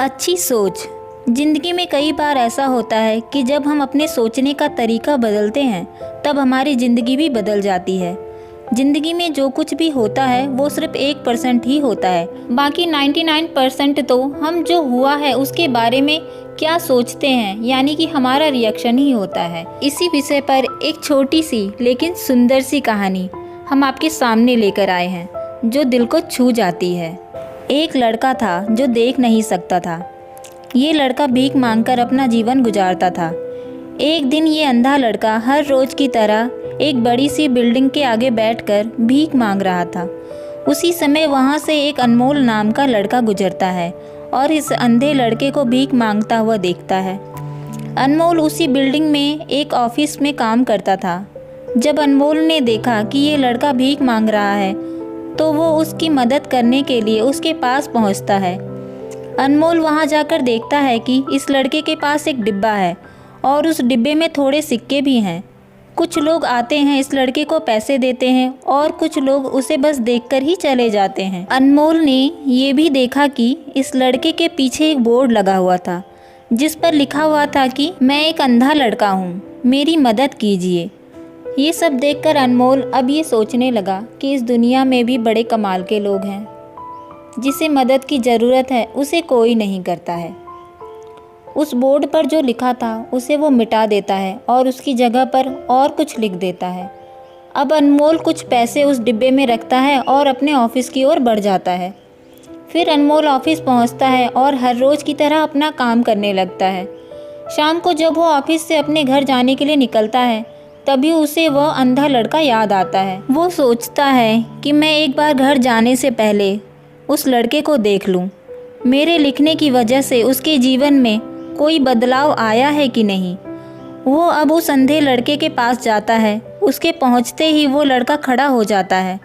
अच्छी सोच। ज़िंदगी में कई बार ऐसा होता है कि जब हम अपने सोचने का तरीका बदलते हैं तब हमारी ज़िंदगी भी बदल जाती है। ज़िंदगी में जो कुछ भी होता है वो सिर्फ 1% ही होता है, बाकी 99% तो हम जो हुआ है उसके बारे में क्या सोचते हैं, यानी कि हमारा रिएक्शन ही होता है। इसी विषय पर एक छोटी सी लेकिन सुंदर सी कहानी हम आपके सामने लेकर आए हैं जो दिल को छू जाती है। एक लड़का था जो देख नहीं सकता था। ये लड़का भीख मांगकर अपना जीवन गुजारता था। एक दिन ये अंधा लड़का हर रोज़ की तरह एक बड़ी सी बिल्डिंग के आगे बैठकर भीख मांग रहा था। उसी समय वहाँ से एक अनमोल नाम का लड़का गुजरता है और इस अंधे लड़के को भीख मांगता हुआ देखता है। अनमोल उसी बिल्डिंग में एक ऑफिस में काम करता था। जब अनमोल ने देखा कि ये लड़का भीख मांग रहा है तो वो उसकी मदद करने के लिए उसके पास पहुंचता है। अनमोल वहां जाकर देखता है कि इस लड़के के पास एक डिब्बा है और उस डिब्बे में थोड़े सिक्के भी हैं। कुछ लोग आते हैं, इस लड़के को पैसे देते हैं और कुछ लोग उसे बस देखकर ही चले जाते हैं। अनमोल ने ये भी देखा कि इस लड़के के पीछे एक बोर्ड लगा हुआ था जिस पर लिखा हुआ था कि मैं एक अंधा लड़का हूँ, मेरी मदद कीजिए। ये सब देखकर अनमोल अब ये सोचने लगा कि इस दुनिया में भी बड़े कमाल के लोग हैं। जिसे मदद की ज़रूरत है उसे कोई नहीं करता है। उस बोर्ड पर जो लिखा था उसे वो मिटा देता है और उसकी जगह पर और कुछ लिख देता है। अब अनमोल कुछ पैसे उस डिब्बे में रखता है और अपने ऑफिस की ओर बढ़ जाता है। फिर अनमोल ऑफिस पहुंचता है और हर रोज़ की तरह अपना काम करने लगता है। शाम को जब वो ऑफिस से अपने घर जाने के लिए निकलता है तभी उसे वह अंधा लड़का याद आता है। वो सोचता है कि मैं एक बार घर जाने से पहले उस लड़के को देख लूं। मेरे लिखने की वजह से उसके जीवन में कोई बदलाव आया है कि नहीं। वो अब उस अंधे लड़के के पास जाता है। उसके पहुंचते ही वो लड़का खड़ा हो जाता है।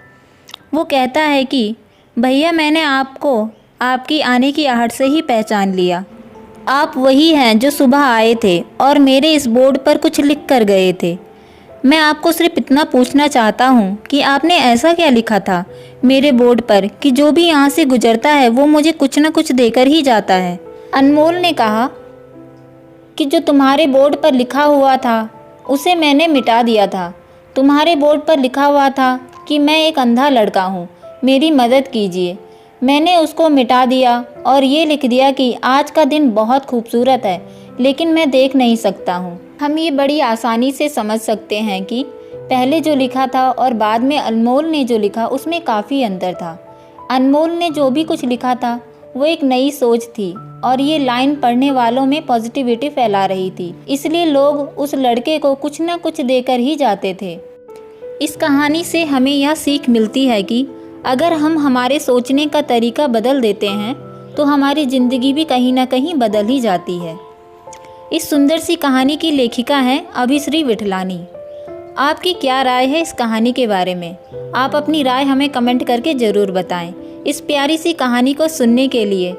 वो कहता है कि भैया, मैंने आपको आपकी आने की आहट से ही पहचान लिया। आप वही हैं जो सुबह आए थे और मेरे इस बोर्ड पर कुछ लिख कर गए थे। मैं आपको सिर्फ इतना पूछना चाहता हूँ कि आपने ऐसा क्या लिखा था मेरे बोर्ड पर कि जो भी यहाँ से गुजरता है वो मुझे कुछ न कुछ देकर ही जाता है। अनमोल ने कहा कि जो तुम्हारे बोर्ड पर लिखा हुआ था उसे मैंने मिटा दिया था। तुम्हारे बोर्ड पर लिखा हुआ था कि मैं एक अंधा लड़का हूँ, मेरी मदद कीजिए। मैंने उसको मिटा दिया और ये लिख दिया कि आज का दिन बहुत खूबसूरत है लेकिन मैं देख नहीं सकता हूँ। हम ये बड़ी आसानी से समझ सकते हैं कि पहले जो लिखा था और बाद में अनमोल ने जो लिखा उसमें काफ़ी अंतर था। अनमोल ने जो भी कुछ लिखा था वो एक नई सोच थी और ये लाइन पढ़ने वालों में पॉजिटिविटी फैला रही थी, इसलिए लोग उस लड़के को कुछ ना कुछ देकर ही जाते थे। इस कहानी से हमें यह सीख मिलती है कि अगर हम हमारे सोचने का तरीका बदल देते हैं तो हमारी ज़िंदगी भी कहीं ना कहीं बदल ही जाती है। इस सुंदर सी कहानी की लेखिका हैं अभिश्री विठलानी। आपकी क्या राय है इस कहानी के बारे में? आप अपनी राय हमें कमेंट करके ज़रूर बताएं। इस प्यारी सी कहानी को सुनने के लिए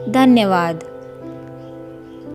धन्यवाद।